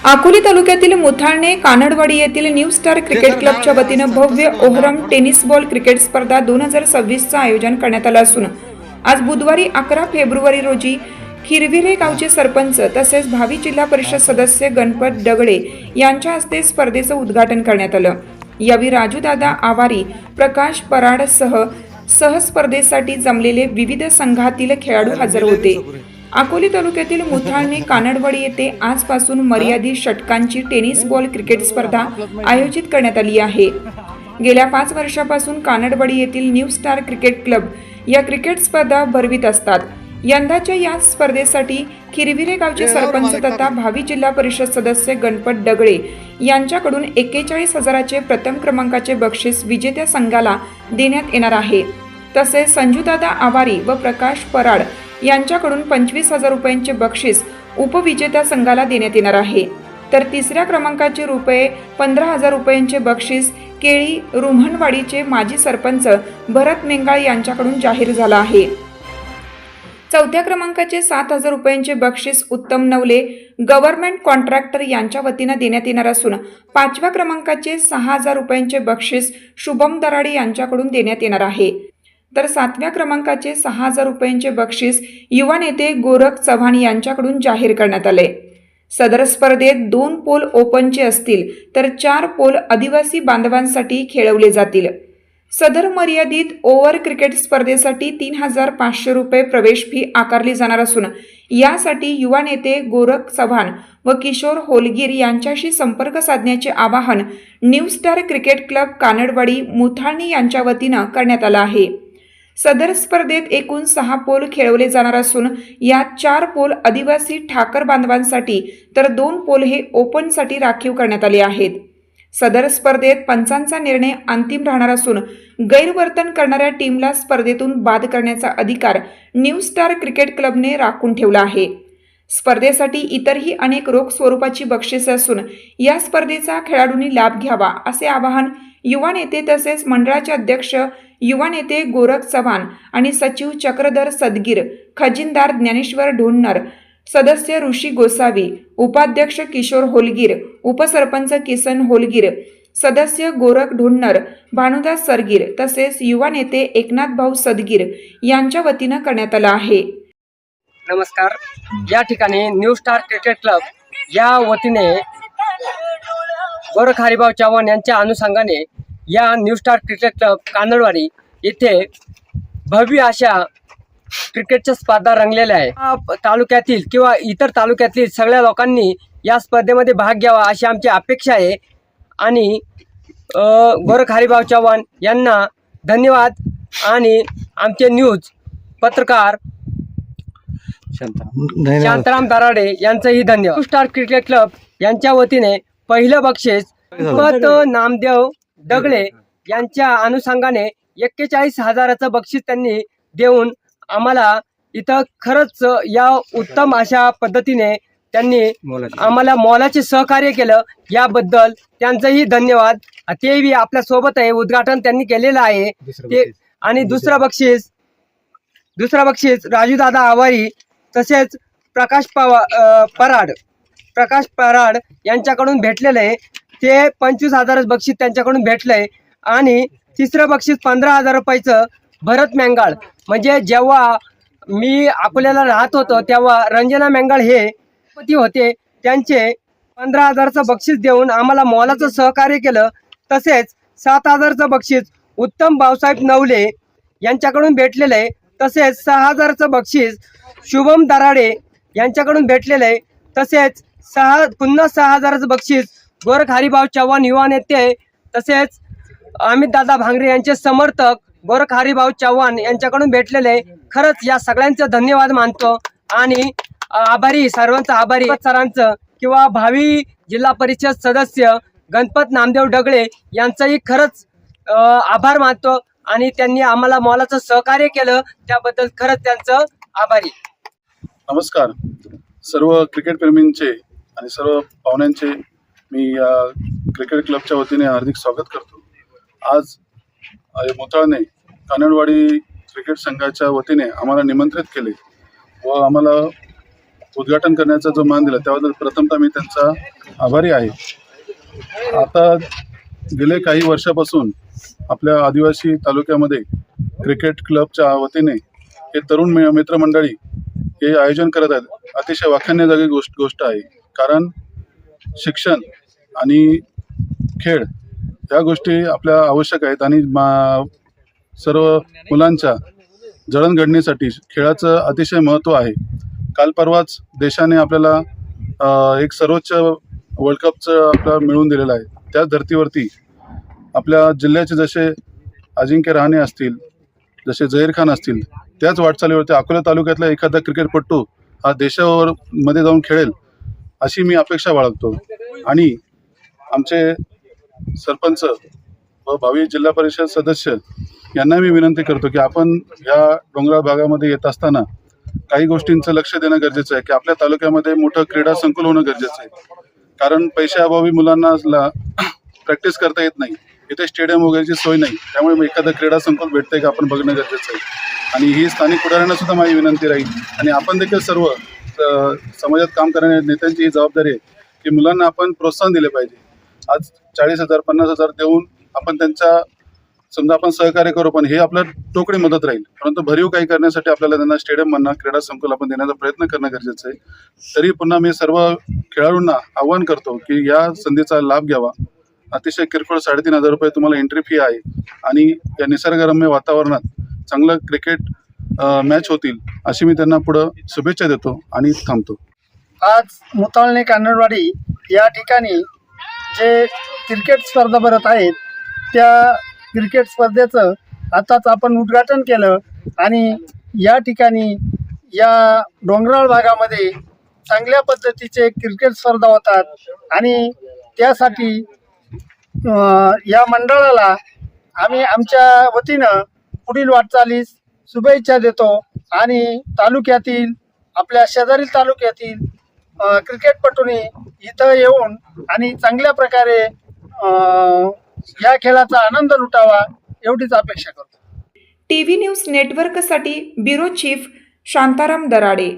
अकोले तालुक्यातील मुथाळणे कानडवाडी येथील new star cricket क्लबच्या वतीनं भव्य ओहरम टेनिस बॉल क्रिकेट स्पर्धा 2026चं आयोजन करण्यात आलं असून आज बुधवारी 11 फेब्रुवारी रोजी खिरविरे गावचे सरपंच तसेच भावी जिल्हा परिषद सदस्य गणपत दगडे यांच्या हस्ते स्पर्धेचं उद्घाटन करण्यात आलं। यावेळी राजूदादा आवारी, प्रकाश पराडसह स्पर्धेसाठी जमलेले विविध संघातील खेळाडू हजर होते। अकोले तालुक्यातील मुथाळणे कानडवाडी येथे आजपासून मर्यादित षटकांची टेनिस बॉल क्रिकेट स्पर्धा आयोजित करण्यात आली आहे। गेल्या 5 वर्षापासून कानडवाडी येथील न्यू स्टार क्रिकेट क्लब या क्रिकेट स्पर्धा भरवित असतात। यंदाच्या या स्पर्धेसाठी खिरविरे गावचे सरपंच तथा भावी जिल्हा परिषद सदस्य गणपत दगडे यांच्याकडून 41,000चे प्रथम क्रमांकाचे बक्षीस विजेत्या संघाला देण्यात येणार आहे। तसेच संजूदादा आवारी व प्रकाश पराड यांच्याकडून 25,000 रुपयांचे बक्षीस उपविजेत्या संघाला देण्यात येणार आहे। तर तिसऱ्या क्रमांकाचे ₹15,000 रुपयांचे बक्षीस केळी रुमणवाडीचे माजी सरपंच भरत मेंगाळ यांच्याकडून जाहीर झाला आहे। चौथ्या क्रमांकाचे 7,000 रुपयांचे बक्षीस उत्तम नवले गव्हर्नमेंट कॉन्ट्रॅक्टर यांच्या वतीनं देण्यात येणार असून 5व्या क्रमांकाचे 6,000 रुपयांचे बक्षीस शुभम दराडे यांच्याकडून देण्यात येणार आहे। तर 7व्या क्रमांकाचे 6,000 रुपयांचे बक्षीस युवा नेते गोरख चव्हाण यांच्याकडून जाहीर करण्यात आले। सदर स्पर्धेत 2 पोल ओपनचे असतील तर 4 पोल आदिवासी बांधवांसाठी खेळवले जातील। सदर मर्यादित ओव्हर क्रिकेट स्पर्धेसाठी 3,500 रुपये प्रवेश फी आकारली जाणार असून यासाठी युवा नेते गोरख चव्हाण व किशोर होलगीर यांच्याशी संपर्क साधण्याचे आवाहन न्यू स्टार क्रिकेट क्लब कानडवाडी मुथाळणी यांच्या वतीनं करण्यात आलं आहे। सदर स्पर्धेत एकूण 6 पोल खेळवले जाणार असून यात 4 पोल आदिवासी ठाकर बांधवांसाठी तर 2 पोल हे ओपनसाठी राखीव करण्यात आले आहेत। सदर स्पर्धेत पंचांचा निर्णय अंतिम राहणार असून गैरवर्तन करणाऱ्या टीमला स्पर्धेतून बाद करण्याचा अधिकार न्यू स्टार क्रिकेट क्लबने राखून ठेवला आहे। स्पर्धेसाठी इतरही अनेक रोख स्वरूपाची बक्षिसे असून या स्पर्धेचा खेळाडूंनी लाभ घ्यावा असे आवाहन युवा नेते तसेच मंडळाचे अध्यक्ष युवा नेते गोरख चव्हाण आणि सचिव चक्रधर सदगीर, खजिनदार ज्ञानेश्वर ढोणनर, सदस्य ऋषी गोसावी, उपाध्यक्ष किशोर होलगीर, उपसरपंच किसन होलगीर, सदस्य गोरख ढोणनर, भानुदास सरगीर तसेच युवा नेते एकनाथ भाऊ सदगीर यांच्या वतीनं करण्यात आलं आहे। नमस्कार। या ठिकाणी न्यू स्टार क्रिकेट क्लब या वतीने गोरख हरिभाऊ चव्हाण यांच्या अनुषंगाने या न्यू स्टार क्रिकेट क्लब कानडवाडी येथे भव्य अशा क्रिकेटच्या स्पर्धा रंगलेल्या आहे। तालुक्यातील किंवा इतर तालुक्यातील सगळ्या लोकांनी या स्पर्धेमध्ये भाग घ्यावा अशी आमची अपेक्षा आहे आणि गोरख हरिभाऊ चव्हाण यांना धन्यवाद आणि आमचे न्यूज पत्रकार शांताराम दराडे यांचंही धन्यवाद। न्यू स्टार क्रिकेट क्लब यांच्या वतीने पहिलं बक्षीस गणपत नामदेव दगडे यांच्या अनुषंगाने 41,000चं बक्षीस त्यांनी देऊन आम्हाला इथं खरंच या उत्तम अशा पद्धतीने त्यांनी आम्हाला मोलाचे सहकार्य केलं, याबद्दल त्यांचंही धन्यवाद। तेही आपल्या सोबत आहे, उद्घाटन त्यांनी केलेलं आहे ते। आणि दुसरा बक्षीस राजूदादा आवारी तसेच प्रकाश पराड यांच्याकडून भेटलेलं आहे, ते 25,000 बक्षीस त्यांच्याकडून भेटलंय। आणि तिसरं बक्षीस 15,000 रुपयाचं भरत मेंगाळ, म्हणजे जेव्हा मी अकोल्याला राहत होतो तेव्हा रंजना मेंगाळ हे पती होते, त्यांचे 15,000चं बक्षीस देऊन आम्हाला मोलाचं सहकार्य केलं। तसेच 7,000चं बक्षीस उत्तम भाऊसाहेब नवले यांच्याकडून भेटलेलं आहे। तसेच 6,000चं बक्षीस शुभम दराडे यांच्याकडून भेटलेलं आहे। तसेच पुन्हा 6,000चं बक्षीस गोरख हरिभाऊ चव्हाण युवा नेते तसेच अमितदादा भांगरे यांचे समर्थक गोरख हरिभाऊ चव्हाण यांच्याकडून भेटलेले। खरंच या सगळ्यांचं धन्यवाद मानतो आणि सर्वांचा आभारी सरांचं किंवा भावी जिल्हा परिषद सदस्य गणपत नामदेव दगडे यांचंही खरंच आभार मानतो आणि त्यांनी आम्हाला मोलाचं सहकार्य केलं, त्याबद्दल खरंच त्यांचं आभारी। नमस्कार सर्व क्रिकेट प्रेमींचे आणि सर्व पाहुण्यांचे मी या क्रिकेट क्लबच्या वतीने हार्दिक स्वागत करतो। आज मुथाळणे कानडवाडी क्रिकेट संघाच्या वतीने आम्हाला निमंत्रित केले व आम्हाला उद्घाटन करण्याचा जो मान दिला त्याबद्दल प्रथमतः मी त्यांचा आभारी आहे. आता गेले काही वर्षापासून आपल्या आदिवासी तालुक्यामध्ये क्रिकेट क्लबच्या वतीने हे तरुण मित्रमंडळी हे आयोजन करत आहेत. अतिशय वाखाणण्याजोगी गोष्ट आहे, कारण शिक्षण आणि खेळ या गोष्टी आपल्या आवश्यक आहेत आणि सर्व मुलांच्या जडणघडणीसाठी खेळाचं अतिशय महत्त्व आहे. काल परवाच देशाने आपल्याला एक सर्वोच्च वर्ल्ड कपचं आपल्याला मिळवून दिलेलं आहे. त्याच धर्तीवरती आपल्या जिल्ह्याचे जसे अजिंक्य रहाणे असतील, जसे झहीर खान असतील, त्याच वाटचालीवरती अकोला तालुक्यातला एखादा क्रिकेटपटू हा देशावर मध्ये जाऊन खेळेल अशी मी अपेक्षा बाळगतो. आणि आमचे सरपंच व भावी जिल्हा परिषद सदस्य यांना मी विनंती करतो की आपण या डोंगराळ भागामध्ये येत असताना काही गोष्टींचं लक्ष देणं गरजेचं आहे की आपल्या तालुक्यामध्ये मोठं क्रीडा संकुल होणं गरजेचं आहे. कारण पैशाअभावी मुलांना प्रॅक्टिस करता येत नाही, इथे स्टेडियम वगैरेची सोय नाही. त्यामुळे मग एखादं क्रीडा संकुल भेटतंय का आपण बघणं गरजेचं आहे. आणि ही स्थानिक पुढाऱ्यांना सुद्धा माझी विनंती राहील आणि आपण देखील सर्व समाजात काम करणाऱ्या नेत्यांची ही जबाबदारी आहे की मुलांना आपण प्रोत्साहन दिले पाहिजे. आज 40,000 50,000 देऊन आपण त्यांच्या समजा आपण सहकार्य करू, पण हे आपलं टोकडी मदत राहील. परंतु भरीव काही करण्यासाठी आपल्याला त्यांना स्टेडियम म्हणा, क्रीडा संकुल आपण देण्याचा प्रयत्न करणं गरजेचं आहे. तरी पुन्हा मी सर्व खेळाडूंना आवाहन करतो की या संधीचा लाभ घ्यावा. अतिशय किरकोळ 3,500 रुपये तुम्हाला एंट्री फी आहे आणि या निसर्गरम्य वातावरणात चांगलं क्रिकेट मॅच होतील अशी मी त्यांना पुढं शुभेच्छा देतो आणि थांबतो. आज मुताळणे कानडवाडी या ठिकाणी जे क्रिकेट स्पर्धा भरत आहेत त्या क्रिकेट स्पर्धेचं आताच आपण उद्घाटन केलं आणि या ठिकाणी या डोंगराळ भागामध्ये चांगल्या पद्धतीचे क्रिकेट स्पर्धा होतात आणि त्यासाठी या मंडळाला आम्ही आमच्या वतीनं पुढील वाटचालीस शुभेच्छा देतो आणि तालुक्यातील आपल्या शेजारील तालुक्यातील क्रिकेटपटूंनी इथं येऊन आणि चांगल्या प्रकारे या खेळाचा आनंद लुटावा एवढीच अपेक्षा करतो. टीव्ही न्यूज नेटवर्कसाठी ब्युरो चीफ शांताराम दराडे.